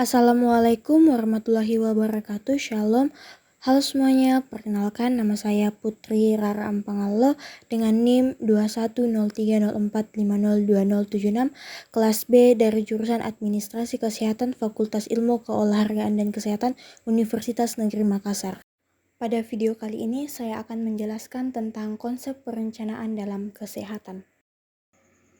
Assalamualaikum warahmatullahi wabarakatuh. Shalom. Halo semuanya, perkenalkan nama saya Putri Rara Ampangallo dengan NIM 210304502076 kelas B dari jurusan Administrasi Kesehatan Fakultas Ilmu Keolahragaan dan Kesehatan Universitas Negeri Makassar. Pada video kali ini saya akan menjelaskan tentang konsep perencanaan dalam kesehatan.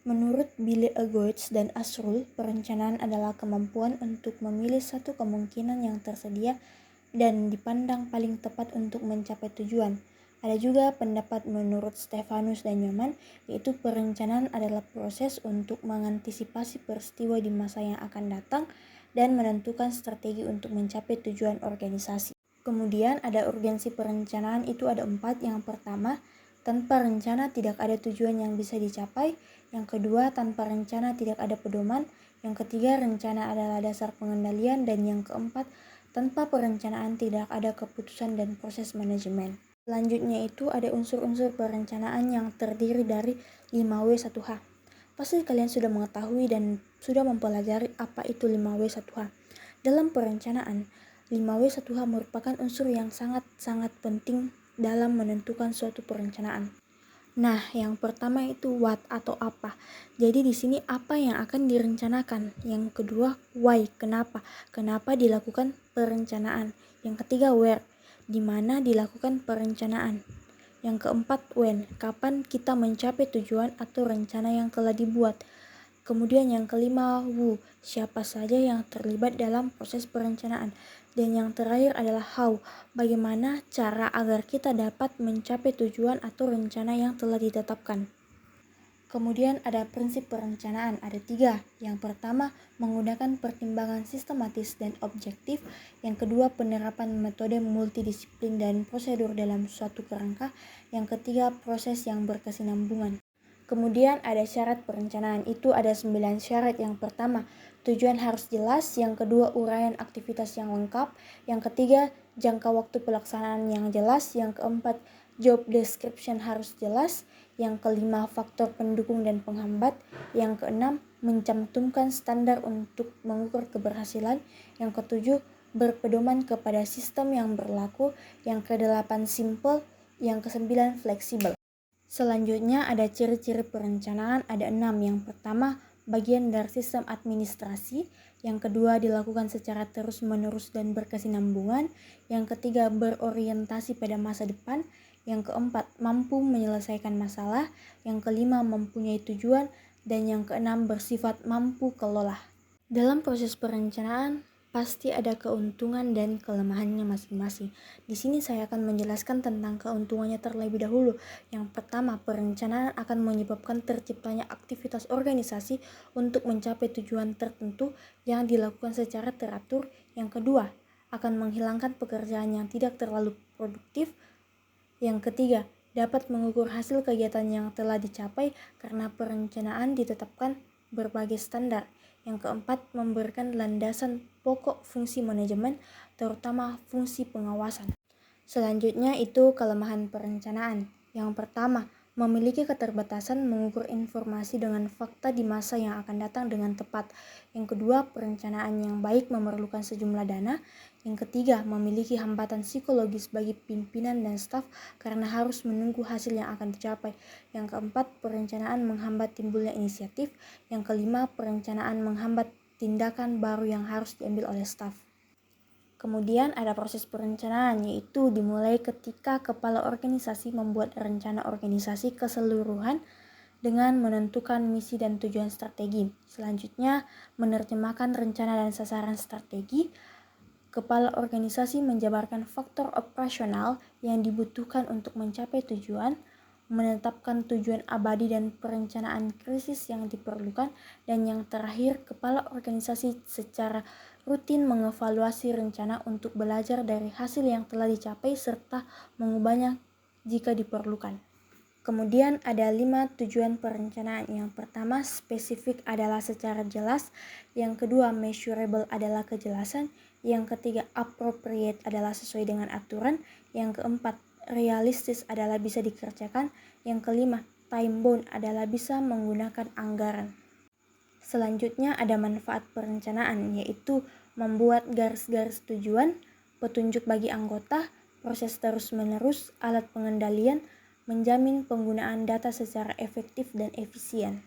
Menurut Billy Egoitz dan Asrul, perencanaan adalah kemampuan untuk memilih satu kemungkinan yang tersedia dan dipandang paling tepat untuk mencapai tujuan. Ada juga pendapat menurut Stefanus dan Nyoman, yaitu perencanaan adalah proses untuk mengantisipasi peristiwa di masa yang akan datang dan menentukan strategi untuk mencapai tujuan organisasi. Kemudian ada urgensi perencanaan, itu ada 4. Yang pertama, tanpa rencana tidak ada tujuan yang bisa dicapai. Yang kedua, tanpa rencana tidak ada pedoman. Yang ketiga, rencana adalah dasar pengendalian. Dan yang keempat, tanpa perencanaan tidak ada keputusan dan proses manajemen. Selanjutnya itu ada unsur-unsur perencanaan yang terdiri dari 5W1H. Pasti kalian sudah mengetahui dan sudah mempelajari apa itu 5W1H. Dalam perencanaan, 5W1H merupakan unsur yang sangat-sangat penting dalam menentukan suatu perencanaan. Nah, yang pertama itu what atau apa. Jadi di sini apa yang akan direncanakan. Yang kedua why, kenapa. Kenapa dilakukan perencanaan. Yang ketiga where, di mana dilakukan perencanaan. Yang keempat when, kapan kita mencapai tujuan atau rencana yang telah dibuat. Kemudian yang kelima who, siapa saja yang terlibat dalam proses perencanaan. Dan yang terakhir adalah how, bagaimana cara agar kita dapat mencapai tujuan atau rencana yang telah ditetapkan. Kemudian ada prinsip perencanaan, ada 3. Yang pertama, menggunakan pertimbangan sistematis dan objektif. Yang kedua, penerapan metode multidisiplin dan prosedur dalam suatu kerangka. Yang ketiga, proses yang berkesinambungan. Kemudian ada syarat perencanaan, itu ada 9 syarat. Yang pertama, tujuan harus jelas. Yang kedua, uraian aktivitas yang lengkap. Yang ketiga, jangka waktu pelaksanaan yang jelas. Yang keempat, job description harus jelas. Yang kelima, faktor pendukung dan penghambat. Yang keenam, mencantumkan standar untuk mengukur keberhasilan. Yang ketujuh, berpedoman kepada sistem yang berlaku. Yang kedelapan, simple. Yang kesembilan, fleksibel. Selanjutnya ada ciri-ciri perencanaan, ada 6. Yang pertama, bagian dari sistem administrasi. Yang kedua, dilakukan secara terus-menerus dan berkesinambungan. Yang ketiga, berorientasi pada masa depan. Yang keempat, mampu menyelesaikan masalah. Yang kelima, mempunyai tujuan. Dan yang keenam, bersifat mampu kelola. Dalam proses perencanaan, pasti ada keuntungan dan kelemahannya masing-masing. Di sini saya akan menjelaskan tentang keuntungannya terlebih dahulu. Yang pertama, perencanaan akan menyebabkan terciptanya aktivitas organisasi untuk mencapai tujuan tertentu yang dilakukan secara teratur. Yang kedua, akan menghilangkan pekerjaan yang tidak terlalu produktif. Yang ketiga, dapat mengukur hasil kegiatan yang telah dicapai karena perencanaan ditetapkan berbagai standar. Yang keempat, memberikan landasan pokok fungsi manajemen, terutama fungsi pengawasan. Selanjutnya itu kelemahan perencanaan. Yang pertama, memiliki keterbatasan mengukur informasi dengan fakta di masa yang akan datang dengan tepat. Yang kedua, perencanaan yang baik memerlukan sejumlah dana. Yang ketiga, memiliki hambatan psikologis bagi pimpinan dan staf karena harus menunggu hasil yang akan dicapai. Yang keempat, perencanaan menghambat timbulnya inisiatif. Yang kelima, perencanaan menghambat tindakan baru yang harus diambil oleh staf. Kemudian ada proses perencanaan, yaitu dimulai ketika kepala organisasi membuat rencana organisasi keseluruhan dengan menentukan misi dan tujuan strategi. Selanjutnya, menerjemahkan rencana dan sasaran strategi. Kepala organisasi menjabarkan faktor operasional yang dibutuhkan untuk mencapai tujuan, menetapkan tujuan abadi dan perencanaan krisis yang diperlukan, dan yang terakhir, kepala organisasi secara rutin mengevaluasi rencana untuk belajar dari hasil yang telah dicapai serta mengubahnya jika diperlukan. Kemudian ada 5 tujuan perencanaan. Yang pertama, spesifik adalah secara jelas. Yang kedua, measurable adalah kejelasan. Yang ketiga, appropriate adalah sesuai dengan aturan. Yang keempat, realistis adalah bisa dikerjakan. Yang kelima, time bound adalah bisa menggunakan anggaran. Selanjutnya ada manfaat perencanaan, yaitu membuat garis-garis tujuan, petunjuk bagi anggota, proses terus-menerus, alat pengendalian, menjamin penggunaan data secara efektif dan efisien.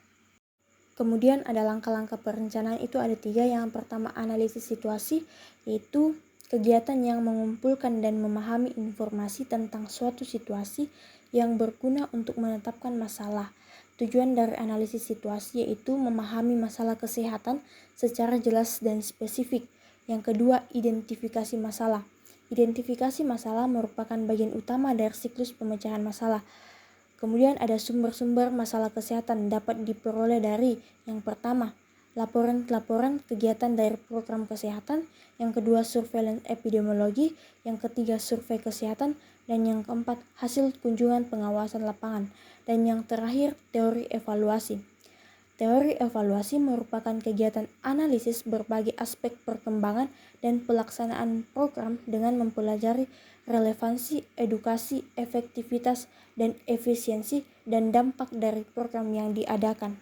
Kemudian ada langkah-langkah perencanaan, itu ada 3. Yang pertama, analisis situasi, yaitu kegiatan yang mengumpulkan dan memahami informasi tentang suatu situasi yang berguna untuk menetapkan masalah. Tujuan dari analisis situasi yaitu memahami masalah kesehatan secara jelas dan spesifik. Yang kedua, identifikasi masalah. Identifikasi masalah merupakan bagian utama dari siklus pemecahan masalah. Kemudian ada sumber-sumber masalah kesehatan dapat diperoleh dari yang pertama, laporan kegiatan dari program kesehatan, yang kedua surveillance epidemiologi, yang ketiga survei kesehatan, dan yang keempat hasil kunjungan pengawasan lapangan, dan yang terakhir teori evaluasi. Teori evaluasi merupakan kegiatan analisis berbagai aspek perkembangan dan pelaksanaan program dengan mempelajari relevansi, edukasi, efektivitas, dan efisiensi dan dampak dari program yang diadakan.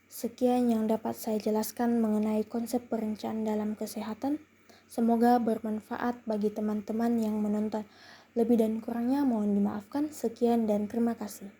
Sekian yang dapat saya jelaskan mengenai konsep perencanaan dalam kesehatan. Semoga bermanfaat bagi teman-teman yang menonton. Lebih dan kurangnya mohon dimaafkan. Sekian dan terima kasih.